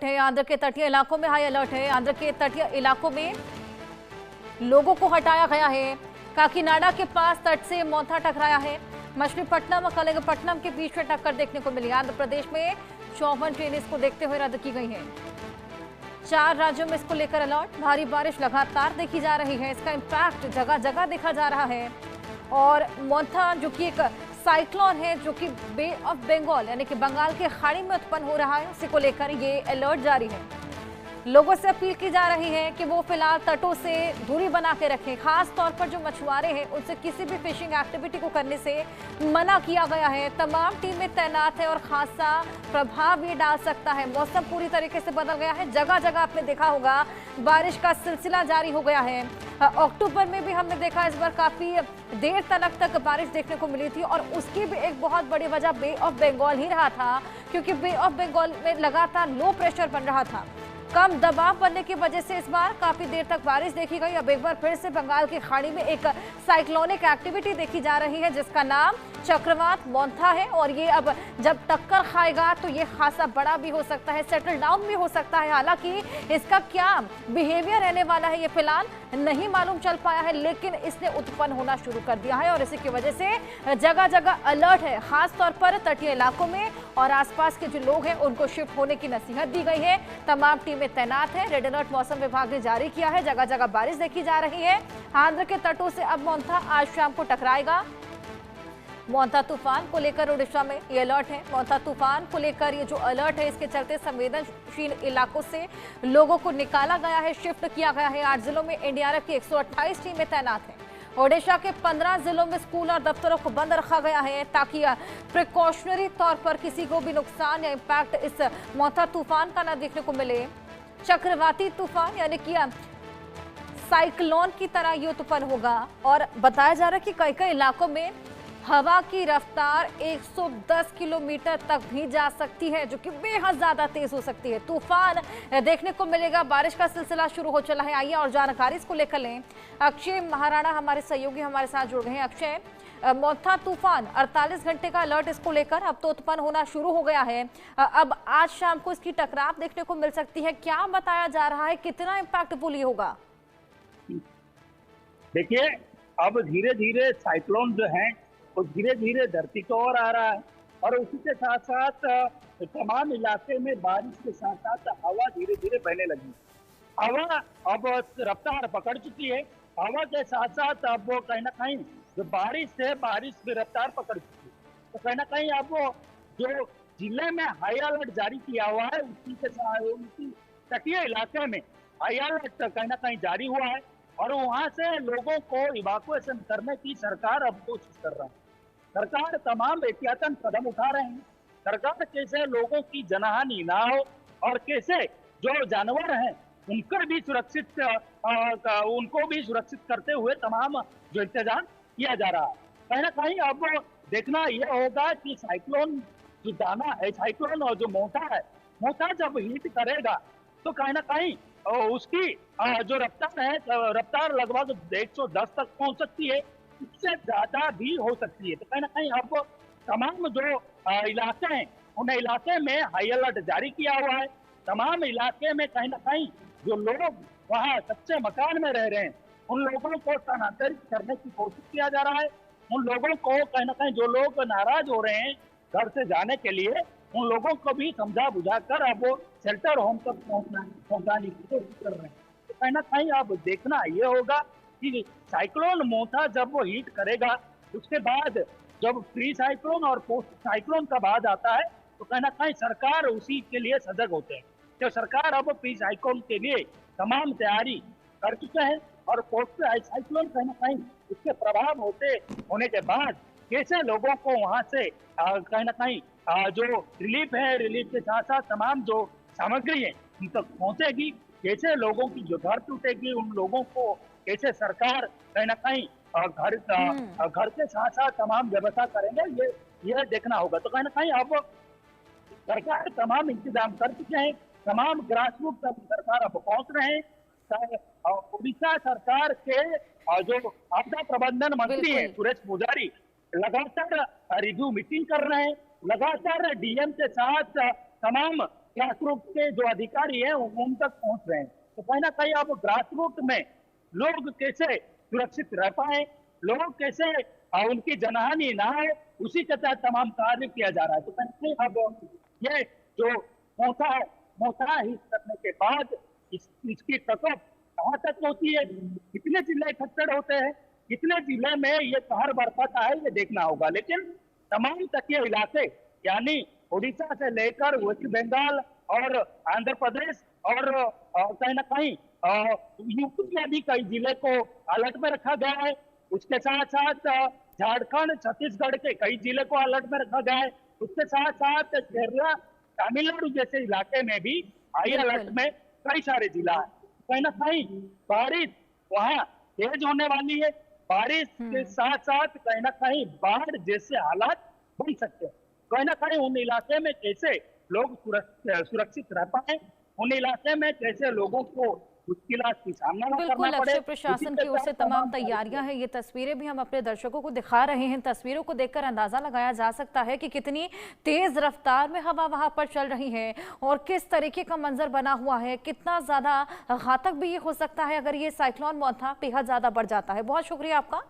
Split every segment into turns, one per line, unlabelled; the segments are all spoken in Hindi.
है। आंध्र के तटीय इलाकों में हाई अलर्ट है। आंध्र के तटीय इलाकों में लोगों को हटाया गया है। काकीनाडा के पास तट से मोंथा टकराया है। मछलीपट्टनम और कलिंगपट्टनम के बीच में टक्कर देखने को मिली। आंध्र प्रदेश में 54 ट्रेनें इसको देखते हुए रद्द की गई हैं। 4 राज्यों में इसको लेकर अलर्ट। भारी बारिश लगातार देखी जा रही है। इसका इम्पैक्ट जगह जगह देखा जा रहा है। और मोंथा जो कि एक साइक्लोन है, जो कि बे ऑफ बंगाल यानी कि बंगाल की खाड़ी में उत्पन्न हो रहा है, उसी को लेकर ये अलर्ट जारी है। लोगों से अपील की जा रही है कि वो फिलहाल तटों से दूरी बना के रखें। खास तौर पर जो मछुआरे हैं उनसे किसी भी फिशिंग एक्टिविटी को करने से मना किया गया है। तमाम टीमें तैनात है और खासा प्रभाव ये डाल सकता है। मौसम पूरी तरीके से बदल गया है। जगह जगह आपने देखा होगा बारिश का सिलसिला जारी हो गया है। अक्टूबर में भी हमने देखा इस बार काफी देर तक बारिश देखने को मिली थी और उसकी भी एक बहुत बड़ी वजह बे ऑफ बंगाल ही रहा था, क्योंकि बे ऑफ बंगाल में लगातार लो प्रेशर बन रहा था। कम दबाव बनने की वजह से इस बार काफी देर तक बारिश देखी गई। अब एक बार फिर से बंगाल की खाड़ी में एक साइक्लोनिक एक्टिविटी देखी जा रही है, जिसका नाम चक्रवात मोंथा है। और ये अब जब टक्कर खाएगा तो ये खासा बड़ा भी हो सकता है, सेटल डाउन भी हो सकता है। हालांकि इसका क्या बिहेवियर रहने वाला है ये फिलहाल नहीं मालूम चल पाया है, लेकिन इसने उत्पन्न होना शुरू कर दिया है और इसी की वजह से जगह जगह अलर्ट है। खास तौर पर तटीय इलाकों में और आसपास के जो लोग हैं उनको शिफ्ट होने की नसीहत दी गई है। तमाम टीमें तैनात है। रेड अलर्ट मौसम विभाग ने जारी किया है। जगह जगह बारिश देखी जा रही है। आंध्र के तटों से अब मोंथा आज शाम को टकराएगा। मोंथा तूफान को लेकर उड़ीसा में ये अलर्ट है। मोंथा तूफान को लेकर ये जो अलर्ट है, इसके चलते संवेदनशील इलाकों से लोगों को निकाला गया है, शिफ्ट किया गया है। 8 जिलों में एनडीआरएफ की 128 टीमें तैनात हैं। ओडिशा के 15 जिलों में स्कूल और दफ्तरों को बंद रखा गया है ताकि प्रिकॉशनरी तौर पर किसी को भी नुकसान या इम्पैक्ट इस मोंथा तूफान का न देखने को मिले। चक्रवाती तूफान यानी कि साइक्लोन की तरह ये उत्पन्न होगा और बताया जा रहा है कि कई कई इलाकों में हवा की रफ्तार 110 किलोमीटर तक भी जा सकती है, जो कि बेहद ज्यादा तेज हो सकती है। तूफान देखने को मिलेगा। बारिश का सिलसिला शुरू हो चला है। आइए और जानकारी इसको लेकर लें। अक्षय महाराणा हमारे सहयोगी हमारे साथ जुड़ गए हैं। अक्षय, मोंथा तूफान 48 घंटे का अलर्ट इसको लेकर अब तो उत्पन्न होना शुरू हो गया है। अब आज शाम को इसकी टकराव देखने को मिल सकती है। क्या बताया जा रहा है, कितना इम्पैक्टफुल ये होगा?
देखिए, अब धीरे धीरे साइक्लोन जो है वो धीरे धीरे धरती को ओर आ रहा है और उसी के साथ साथ तमाम इलाके में बारिश के साथ साथ हवा धीरे धीरे बहने लगी। हवा अब रफ्तार पकड़ चुकी है। हवा के साथ साथ अब वो कहीं ना कहीं जो बारिश है, बारिश की रफ्तार पकड़ चुकी है। तो कहीं ना कहीं अब वो जो जिले में हाई अलर्ट जारी किया हुआ है उसी के साथ उसी तटीय इलाके में हाई अलर्ट कहीं ना कहीं जारी हुआ है और वहां से लोगों को इवाकुएशन करने की सरकार अब कोशिश कर रहा है। सरकार तमाम एहतियातन कदम उठा रहे हैं। सरकार कैसे लोगों की जनहानि ना हो और कैसे जो जानवर हैं उनको भी सुरक्षित करते हुए तमाम जो इंतजाम किया जा रहा है। कहीं ना कहीं अब देखना यह होगा कि साइक्लोन जो दाना है, साइक्लोन और जो मोंथा है, मोंथा जब हिट करेगा तो कहीं ना कहीं उसकी जो रफ्तार है, रफ्तार लगभग 110 तक पहुंच सकती है, इससे ज्यादा भी हो सकती है। तो कहीं ना कहीं अब तमाम जो इलाके हैं उन इलाके में हाई अलर्ट जारी किया हुआ है। तमाम इलाके में कहीं ना कहीं जो लोग वहाँ कच्चे मकान में रह रहे हैं उन लोगों को स्थानांतरित करने की कोशिश किया जा रहा है। उन लोगों को कहीं ना कहीं जो लोग नाराज हो रहे हैं घर से जाने के लिए, उन लोगों को भी समझा बुझा कर अब वो शेल्टर होम तक पहुंचाने की कोशिश कर रहे हैं। तो कहीं ना कहीं अब देखना ये होगा कि साइक्लोन मोंथा जब वो हिट करेगा उसके बाद जब प्री साइक्लोन और पोस्ट साइक्लोन का बाद आता है तो कहीं ना कहीं सरकार उसी के लिए सजग होते हैं। तो सरकार अब प्री साइक्लोन के लिए तमाम तैयारी कर चुके हैं और पोस्ट साइक्लोन कहीं ना कहीं उसके प्रभाव होने के बाद कैसे लोगों को वहां से कहीं ना कहीं जो रिलीफ है, रिलीफ के साथ साथ तमाम जो सामग्री है उन तक पहुंचेगी, कैसे लोगों की जो घर टूटेगी उन लोगों को कैसे सरकार कहीं ना कहीं घर के साथ साथ तमाम व्यवस्था करेंगे, ये देखना होगा। तो कहीं ना कहीं अब सरकार तमाम इंतजाम कर चुके हैं। तमाम ग्रास रूट तक सरकार अब पहुंच रहे हैं। उड़ीसा सरकार के जो आपदा प्रबंधन मंत्री हैं सुरेश पुजारी लगातार रिव्यू मीटिंग कर रहे हैं। लगातार डीएम के साथ तमाम ग्रास रूट के जो अधिकारी हैं वो उन तक पहुंच रहे हैं। तो कहीं ना कहीं अब ग्रास रूट में लोग कैसे सुरक्षित रह पाए, लोग कैसे उनकी जनहानि ना हो, उसी के तहत तमाम कार्य किया जा रहा है। तो कहीं अब ये जो मोथा हिट करने के बाद इसकी प्रकोप कहाँ तक होती है, कितने जिले इकट्ठे होते हैं, कितने जिले में ये कहर बरसाता है, ये देखना होगा। लेकिन तमाम तटीय इलाके यानी उड़ीसा से लेकर वेस्ट बंगाल और आंध्र प्रदेश और कहीं ना कहीं यूपी में भी कई जिले को अलर्ट में रखा गया है। उसके साथ साथ झारखंड, छत्तीसगढ़ के कई जिले को अलर्ट में रखा गया है। उसके साथ साथ केरला, तमिलनाडु जैसे इलाके में भी हाई अलर्ट में कई सारे जिला है। कहीं ना कहीं बारिश वहाँ तेज होने वाली है। बारिश के साथ साथ कहीं ना कहीं बाढ़ जैसे हालात बन सकते हैं। कहीं ना कहीं उन इलाके में कैसे लोग सुरक्षित रह पाए, उन इलाके में कैसे लोगों को मुश्किलात की सामना करना
बिल्कुल,
पड़े।
अक्षय प्रशासन की ओर से तमाम तैयारियां हैं। ये तस्वीरें भी हम अपने दर्शकों को दिखा रहे हैं। तस्वीरों को देखकर अंदाजा लगाया जा सकता है कि कितनी तेज रफ्तार में हवा वहां पर चल रही है और किस तरीके का मंजर बना हुआ है। कितना ज्यादा घातक भी ये हो सकता है अगर ये साइक्लोन मोथा बेहद ज्यादा बढ़ जाता है। बहुत शुक्रिया आपका।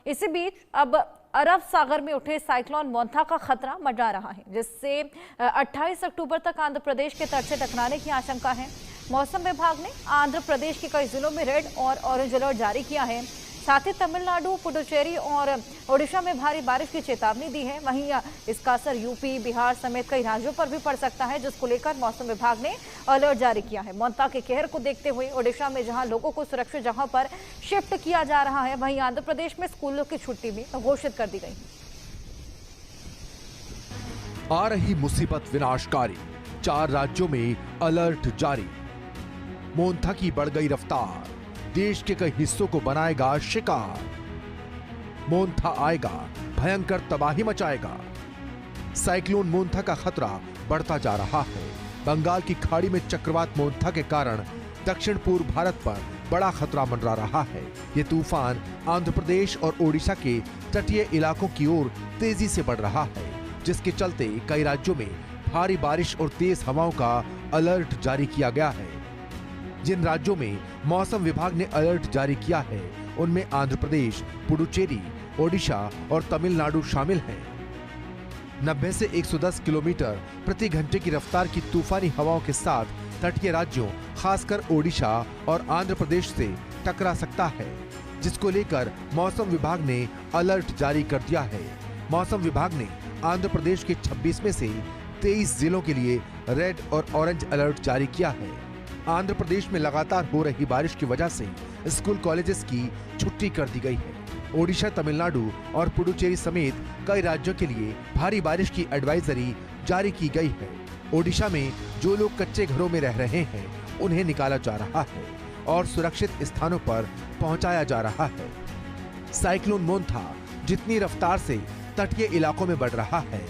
इसी बीच अब अरब सागर में उठे साइक्लोन मोंथा का खतरा मंडरा रहा है, जिससे 28 अक्टूबर तक आंध्र प्रदेश के तट से टकराने की आशंका है। मौसम विभाग ने आंध्र प्रदेश के कई जिलों में रेड और ऑरेंज अलर्ट जारी किया है। साथ ही तमिलनाडु, पुडुचेरी और ओडिशा में भारी बारिश की चेतावनी दी है। वहीं इसका असर यूपी, बिहार समेत कई राज्यों पर भी पड़ सकता है, जिसको लेकर मौसम विभाग ने अलर्ट जारी किया है। मोंथा के कहर को देखते हुए ओडिशा में जहां लोगों को सुरक्षित जगह पर शिफ्ट किया जा रहा है, वहीं आंध्र प्रदेश में स्कूलों की छुट्टी भी घोषित कर दी गई है।
आ रही मुसीबत विनाशकारी, 4 राज्यों में अलर्ट जारी। मोंथा की बढ़ गई रफ्तार देश के कई हिस्सों को बनाएगा शिकार। मोंथा आएगा, भयंकर तबाही मचाएगा। साइक्लोन मोंथा का खतरा बढ़ता जा रहा है। बंगाल की खाड़ी में चक्रवात मोंथा के कारण दक्षिण पूर्व भारत पर बड़ा खतरा मंडरा रहा है। ये तूफान आंध्र प्रदेश और ओडिशा के तटीय इलाकों की ओर तेजी से बढ़ रहा है, जिसके चलते कई राज्यों में भारी बारिश और तेज हवाओं का अलर्ट जारी किया गया है। जिन राज्यों में मौसम विभाग ने अलर्ट जारी किया है, उनमें आंध्र प्रदेश, पुडुचेरी, ओडिशा और तमिलनाडु शामिल हैं। 90 से 110 किलोमीटर प्रति घंटे की रफ्तार की तूफानी हवाओं के साथ तटीय राज्यों, खासकर ओडिशा और आंध्र प्रदेश से टकरा सकता है, जिसको लेकर मौसम विभाग ने अलर्ट जारी कर दिया है। मौसम विभाग ने आंध्र प्रदेश के 26 में से 23 जिलों के लिए रेड और ऑरेंज अलर्ट जारी किया है। आंध्र प्रदेश में लगातार हो रही बारिश की वजह से स्कूल कॉलेजेस की छुट्टी कर दी गई है। ओडिशा, तमिलनाडु और पुडुचेरी समेत कई राज्यों के लिए भारी बारिश की एडवाइजरी जारी की गई है। ओडिशा में जो लोग कच्चे घरों में रह रहे हैं, उन्हें निकाला जा रहा है और सुरक्षित स्थानों पर पहुंचाया जा रहा है। साइक्लोन मोंथा जितनी रफ्तार से तटीय इलाकों में बढ़ रहा है,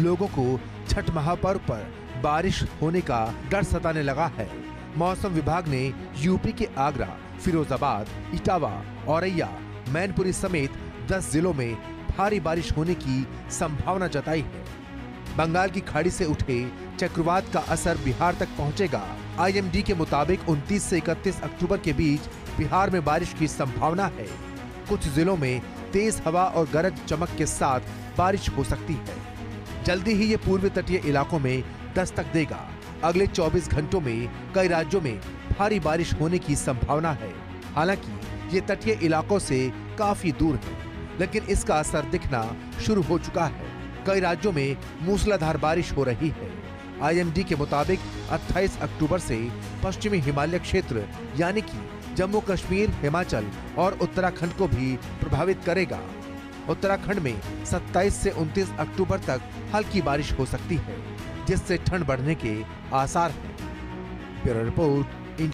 लोगों को छठ महापर्व पर बारिश होने का डर सताने लगा है। मौसम विभाग ने यूपी के आगरा, फिरोजाबाद, इटावा, औरैया, मैनपुरी समेत 10 जिलों में भारी बारिश होने की संभावना जताई है। बंगाल की खाड़ी से उठे चक्रवात का असर बिहार तक पहुंचेगा। आईएमडी के मुताबिक 29 से 31 अक्टूबर के बीच बिहार में बारिश की संभावना है। कुछ जिलों में तेज हवा और गरज चमक के साथ बारिश हो सकती है। जल्दी ही ये पूर्वी तटीय इलाकों में दस्तक देगा। अगले 24 घंटों में कई राज्यों में भारी बारिश होने की संभावना है। हालांकि ये तटीय इलाकों से काफी दूर है, लेकिन इसका असर दिखना शुरू हो चुका है। कई राज्यों में मूसलाधार बारिश हो रही है। आईएमडी के मुताबिक 28 अक्टूबर से पश्चिमी हिमालय क्षेत्र यानी कि जम्मू कश्मीर, हिमाचल और उत्तराखंड को भी प्रभावित करेगा। उत्तराखंड में 27 से 29 अक्टूबर तक हल्की बारिश हो सकती है, जिससे ठंड बढ़ने के आसार हैं। Bureau report,